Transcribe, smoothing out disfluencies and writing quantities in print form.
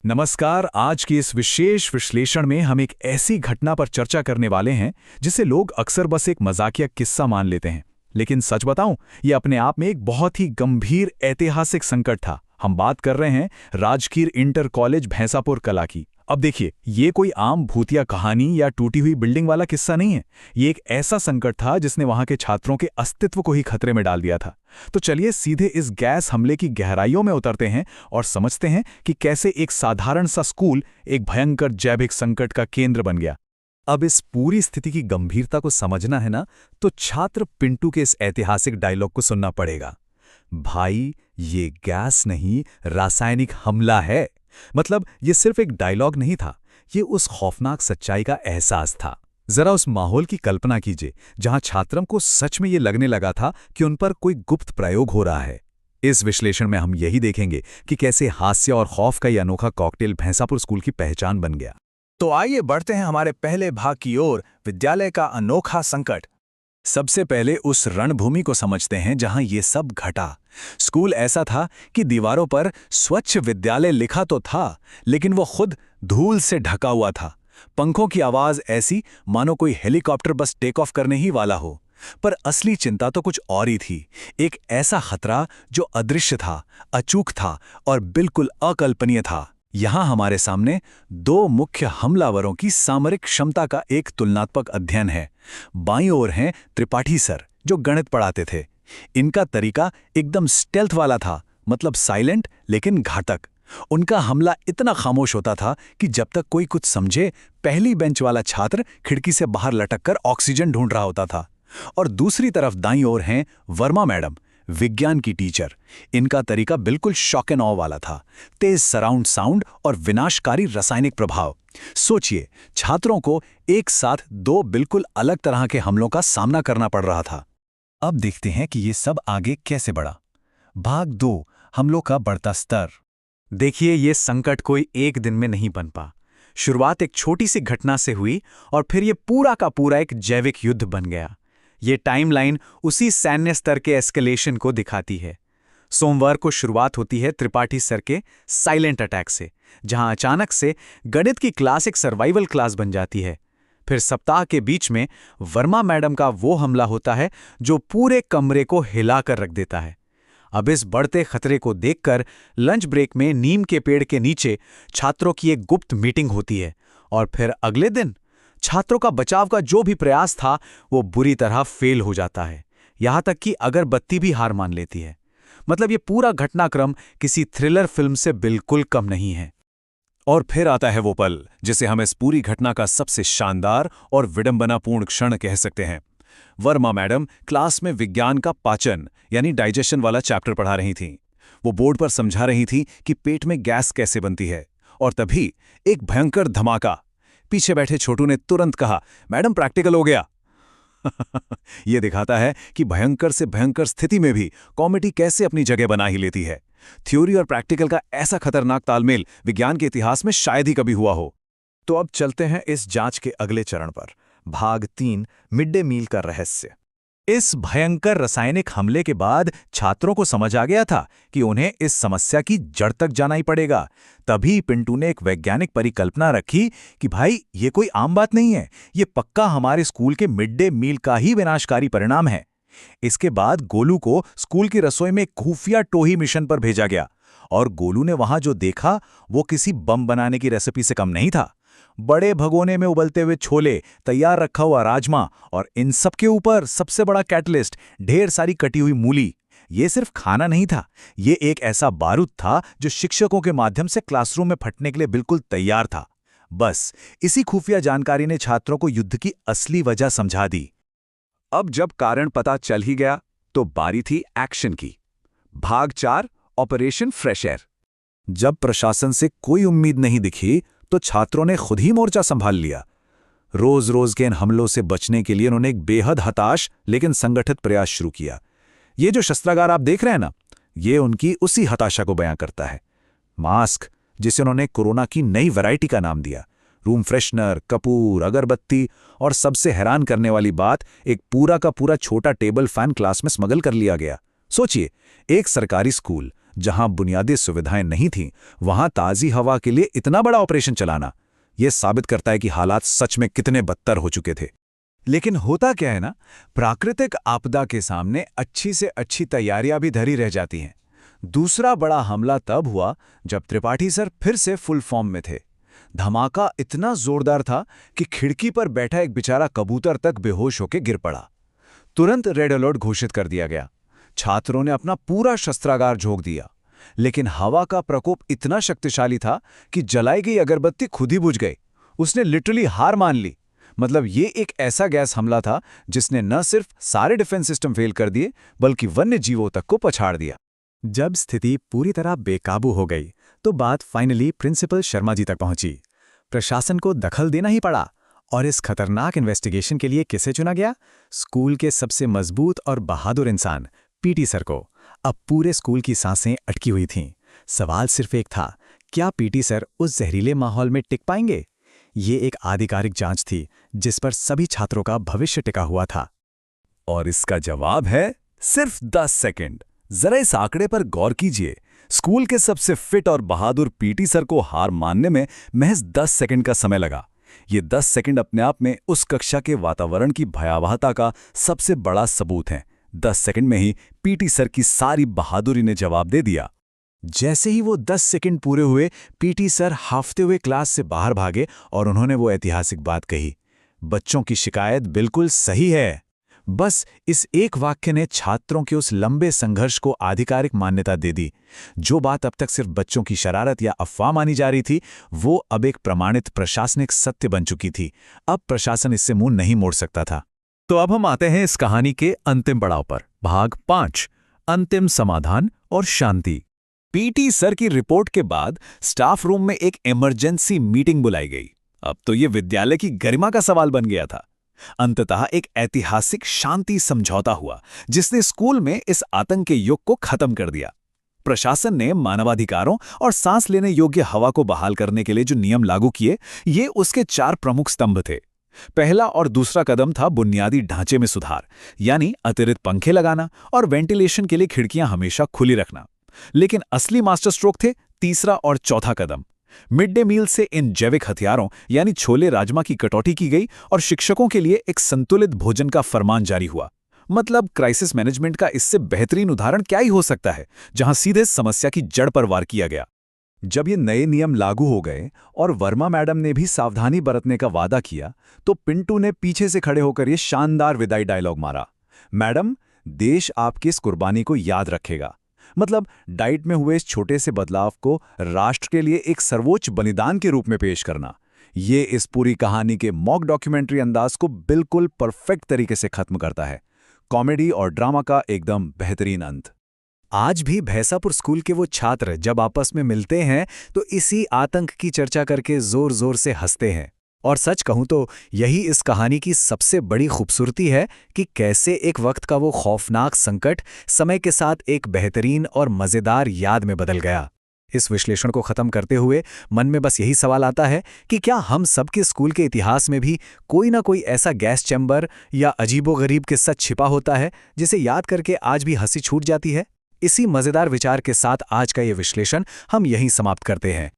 नमस्कार। आज की इस विशेष विश्लेषण में हम एक ऐसी घटना पर चर्चा करने वाले हैं जिसे लोग अक्सर बस एक मजाकिया किस्सा मान लेते हैं, लेकिन सच बताऊं, ये अपने आप में एक बहुत ही गंभीर ऐतिहासिक संकट था। हम बात कर रहे हैं राजकीय इंटर कॉलेज भैंसापुर कला की। अब देखिए, ये कोई आम भूतिया कहानी या टूटी हुई बिल्डिंग वाला किस्सा नहीं है। ये एक ऐसा संकट था जिसने वहां के छात्रों के अस्तित्व को ही खतरे में डाल दिया था। तो चलिए सीधे इस गैस हमले की गहराइयों में उतरते हैं और समझते हैं कि कैसे एक साधारण सा स्कूल एक भयंकर जैविक संकट का केंद्र बन गया। अब इस पूरी स्थिति की गंभीरता को समझना है ना, तो छात्र पिंटू के इस ऐतिहासिक डायलॉग को सुनना पड़ेगा। भाई, ये गैस नहीं, रासायनिक हमला है। मतलब ये सिर्फ एक डायलॉग नहीं था, ये उस खौफनाक सच्चाई का एहसास था। जरा उस माहौल की कल्पना कीजिए जहां छात्रों को सच में ये लगने लगा था कि उन पर कोई गुप्त प्रयोग हो रहा है। इस विश्लेषण में हम यही देखेंगे कि कैसे हास्य और खौफ का ये अनोखा कॉकटेल भैंसापुर स्कूल की पहचान बन गया। तो आइए बढ़ते हैं हमारे पहले भाग की ओर, विद्यालय का अनोखा संकट। सबसे पहले उस रणभूमि को समझते हैं जहां ये सब घटा। स्कूल ऐसा था कि दीवारों पर स्वच्छ विद्यालय लिखा तो था, लेकिन वो खुद धूल से ढका हुआ था। पंखों की आवाज ऐसी मानो कोई हेलीकॉप्टर बस टेक ऑफ करने ही वाला हो। पर असली चिंता तो कुछ और ही थी। एक ऐसा खतरा जो अदृश्य था, अचूक था और बिल्कुल अकल्पनीय था। यहां हमारे सामने दो मुख्य हमलावरों की सामरिक क्षमता का एक तुलनात्मक अध्ययन है। बाईं ओर हैं त्रिपाठी सर, जो गणित पढ़ाते थे। इनका तरीका एकदम स्टेल्थ वाला था, मतलब साइलेंट लेकिन घातक। उनका हमला इतना खामोश होता था कि जब तक कोई कुछ समझे, पहली बेंच वाला छात्र खिड़की से बाहर लटककर ऑक्सीजन ढूंढ रहा होता था। और दूसरी तरफ दाईं ओर हैं वर्मा मैडम, विज्ञान की टीचर। इनका तरीका बिल्कुल शॉक एंड ऑ वाला था। तेज सराउंड साउंड और विनाशकारी रासायनिक प्रभाव। सोचिए, छात्रों को एक साथ दो बिल्कुल अलग तरह के हमलों का सामना करना पड़ रहा था। अब देखते हैं कि ये सब आगे कैसे बढ़ा। भाग 2, हमलों का बढ़ता स्तर। देखिए, ये संकट कोई एक दिन में नहीं बन पा। शुरुआत एक छोटी सी घटना से हुई और फिर ये पूरा का पूरा एक जैविक युद्ध बन गया। ये टाइमलाइन उसी सैन्य स्तर के एस्केलेशन को दिखाती है। सोमवार को शुरुआत होती है त्रिपाठी सर के साइलेंट अटैक से, जहां अचानक से गणित की क्लास एक सर्वाइवल क्लास बन जाती है। फिर सप्ताह के बीच में वर्मा मैडम का वो हमला होता है जो पूरे कमरे को हिलाकर रख देता है। अब इस बढ़ते खतरे को देखकर लंच ब्रेक में नीम के पेड़ के नीचे छात्रों की एक गुप्त मीटिंग होती है। और फिर अगले दिन छात्रों का बचाव का जो भी प्रयास था वो बुरी तरह फेल हो जाता है। यहां तक कि अगरबत्ती भी हार मान लेती है। मतलब ये पूरा घटनाक्रम किसी थ्रिलर फिल्म से बिल्कुल कम नहीं है। और फिर आता है वो पल जिसे हम इस पूरी घटना का सबसे शानदार और विडंबनापूर्ण क्षण कह सकते हैं। वर्मा मैडम क्लास में विज्ञान का पाचन यानी डाइजेशन वाला चैप्टर पढ़ा रही थीं। वो बोर्ड पर समझा रही थीं कि पेट में गैस कैसे बनती है। और तभी एक भयंकर धमाका। पीछे बैठे छोटू ने तुरंत कहा, मैडम प्रैक्टिकल हो गया। यह दिखाता है कि भयंकर से भयंकर स्थिति में भी कॉमेडी कैसे अपनी जगह बना ही लेती है। थ्योरी और प्रैक्टिकल का ऐसा खतरनाक तालमेल विज्ञान के इतिहास में शायद ही कभी हुआ हो। तो अब चलते हैं इस जांच के अगले चरण पर। भाग 3, मिड डे मील का रहस्य। इस भयंकर रासायनिक हमले के बाद छात्रों को समझ आ गया था कि उन्हें इस समस्या की जड़ तक जाना ही पड़ेगा। तभी पिंटू ने एक वैज्ञानिक परिकल्पना रखी कि भाई, ये कोई आम बात नहीं है, ये पक्का हमारे स्कूल के मिड डे मील का ही विनाशकारी परिणाम है। इसके बाद गोलू को स्कूल की रसोई में खुफिया टोही मिशन पर भेजा गया। और गोलू ने वहां जो देखा वो किसी बम बनाने की रेसिपी से कम नहीं था। बड़े भगोने में उबलते हुए छोले, तैयार रखा हुआ राजमा और इन सब के ऊपर सबसे बड़ा कैटलिस्ट, ढेर सारी कटी हुई मूली। ये सिर्फ खाना नहीं था, ये एक ऐसा बारूद था जो शिक्षकों के माध्यम से क्लासरूम में फटने के लिए बिल्कुल तैयार था। बस इसी खुफिया जानकारी ने छात्रों को युद्ध की असली वजह समझा दी। अब जब कारण पता चल ही गया तो बारी थी एक्शन की। भाग 4, ऑपरेशन फ्रेश एयर। जब प्रशासन से कोई उम्मीद नहीं दिखी तो छात्रों ने खुद ही मोर्चा संभाल लिया। रोज रोज के इन हमलों से बचने के लिए उन्होंने एक बेहद हताश लेकिन संगठित प्रयास शुरू किया। ये जो शस्त्रागार आप देख रहे हैं ना, ये उनकी उसी हताशा को बयां करता है। मास्क, जिसे उन्होंने कोरोना की नई वैरायटी का नाम दिया, रूम फ्रेशनर, कपूर, अगरबत्ती और सबसे हैरान करने वाली बात, एक पूरा का पूरा छोटा टेबल फैन क्लास में स्मगल कर लिया गया। सोचिए, एक सरकारी स्कूल जहां बुनियादी सुविधाएं नहीं थीं, वहां ताज़ी हवा के लिए इतना बड़ा ऑपरेशन चलाना, यह साबित करता है कि हालात सच में कितने बदतर हो चुके थे। लेकिन होता क्या है ना, प्राकृतिक आपदा के सामने अच्छी से अच्छी तैयारियां भी धरी रह जाती हैं। दूसरा बड़ा हमला तब हुआ जब त्रिपाठी सर फिर से फुल फॉर्म में थे। धमाका इतना जोरदार था कि खिड़की पर बैठा एक बेचारा कबूतर तक बेहोश होकर गिर पड़ा। तुरंत रेड अलर्ट घोषित कर दिया गया। छात्रों ने अपना पूरा शस्त्रागार झोंक दिया, लेकिन हवा का प्रकोप इतना शक्तिशाली था कि जलाई गई अगरबत्ती खुद ही बुझ गई। उसने लिटरली हार मान ली। मतलब ये एक ऐसा गैस हमला था जिसने न सिर्फ सारे डिफेंस सिस्टम फेल कर दिए, बल्कि वन्य जीवों तक को पछाड़ दिया। जब स्थिति पूरी तरह बेकाबू हो गई तो बात फाइनली प्रिंसिपल शर्मा जी तक पहुंची। प्रशासन को दखल देना ही पड़ा, और इस खतरनाक इन्वेस्टिगेशन के लिए किसे चुना गया? स्कूल के सबसे मजबूत और बहादुर इंसान पीटी सर को। अब पूरे स्कूल की सांसें अटकी हुई थीं। सवाल सिर्फ एक था, क्या पीटी सर उस जहरीले माहौल में टिक पाएंगे? ये एक आधिकारिक जांच थी जिस पर सभी छात्रों का भविष्य टिका हुआ था। और इसका जवाब है सिर्फ 10 सेकंड। जरा इस आंकड़े पर गौर कीजिए। स्कूल के सबसे फिट और बहादुर पीटी सर को हार मानने में महज 10 सेकंड का समय लगा। ये 10 सेकंड अपने आप में उस कक्षा के वातावरण की भयावहता का सबसे बड़ा सबूत है। 10 सेकंड में ही पीटी सर की सारी बहादुरी ने जवाब दे दिया। जैसे ही वो 10 सेकंड पूरे हुए, पीटी सर हाफते हुए क्लास से बाहर भागे और उन्होंने वो ऐतिहासिक बात कही, बच्चों की शिकायत बिल्कुल सही है। बस इस एक वाक्य ने छात्रों के उस लंबे संघर्ष को आधिकारिक मान्यता दे दी। जो बात अब तक सिर्फ बच्चों की शरारत या अफवाह मानी जा रही थी, वो अब एक प्रमाणित प्रशासनिक सत्य बन चुकी थी। अब प्रशासन इससे मुंह नहीं मोड़ सकता था। तो अब हम आते हैं इस कहानी के अंतिम पड़ाव पर, भाग 5, अंतिम समाधान और शांति। पीटी सर की रिपोर्ट के बाद स्टाफ रूम में एक इमरजेंसी मीटिंग बुलाई गई। अब तो ये विद्यालय की गरिमा का सवाल बन गया था। अंततः एक ऐतिहासिक शांति समझौता हुआ जिसने स्कूल में इस आतंक के युग को खत्म कर दिया। प्रशासन ने मानवाधिकारों और सांस लेने योग्य हवा को बहाल करने के लिए जो नियम लागू किए, ये उसके 4 प्रमुख स्तंभ थे। पहला और दूसरा कदम था बुनियादी ढांचे में सुधार, यानी अतिरिक्त पंखे लगाना और वेंटिलेशन के लिए खिड़कियां हमेशा खुली रखना। लेकिन असली मास्टर स्ट्रोक थे तीसरा और चौथा कदम। मिड डे मील से इन जैविक हथियारों यानी छोले राजमा की कटौती की गई और शिक्षकों के लिए एक संतुलित भोजन का फरमान जारी हुआ। मतलब क्राइसिस मैनेजमेंट का इससे बेहतरीन उदाहरण क्या ही हो सकता है, जहां सीधे समस्या की जड़ पर वार किया गया। जब ये नए नियम लागू हो गए और वर्मा मैडम ने भी सावधानी बरतने का वादा किया, तो पिंटू ने पीछे से खड़े होकर ये शानदार विदाई डायलॉग मारा, मैडम, देश आपकी इस कुर्बानी को याद रखेगा। मतलब डाइट में हुए इस छोटे से बदलाव को राष्ट्र के लिए एक सर्वोच्च बलिदान के रूप में पेश करना, ये इस पूरी कहानी के मॉक डॉक्यूमेंट्री अंदाज को बिल्कुल परफेक्ट तरीके से खत्म करता है। कॉमेडी और ड्रामा का एकदम बेहतरीन अंत। आज भी भैंसापुर स्कूल के वो छात्र जब आपस में मिलते हैं तो इसी आतंक की चर्चा करके जोर जोर से हंसते हैं। और सच कहूं तो यही इस कहानी की सबसे बड़ी खूबसूरती है कि कैसे एक वक्त का वो खौफनाक संकट समय के साथ एक बेहतरीन और मज़ेदार याद में बदल गया। इस विश्लेषण को खत्म करते हुए मन में बस यही सवाल आता है कि क्या हम सबके स्कूल के इतिहास में भी कोई ना कोई ऐसा गैस चैम्बर या अजीबोगरीब किस्सा छिपा होता है जिसे याद करके आज भी हंसी छूट जाती है। इसी मज़ेदार विचार के साथ आज का ये विश्लेषण हम यहीं समाप्त करते हैं।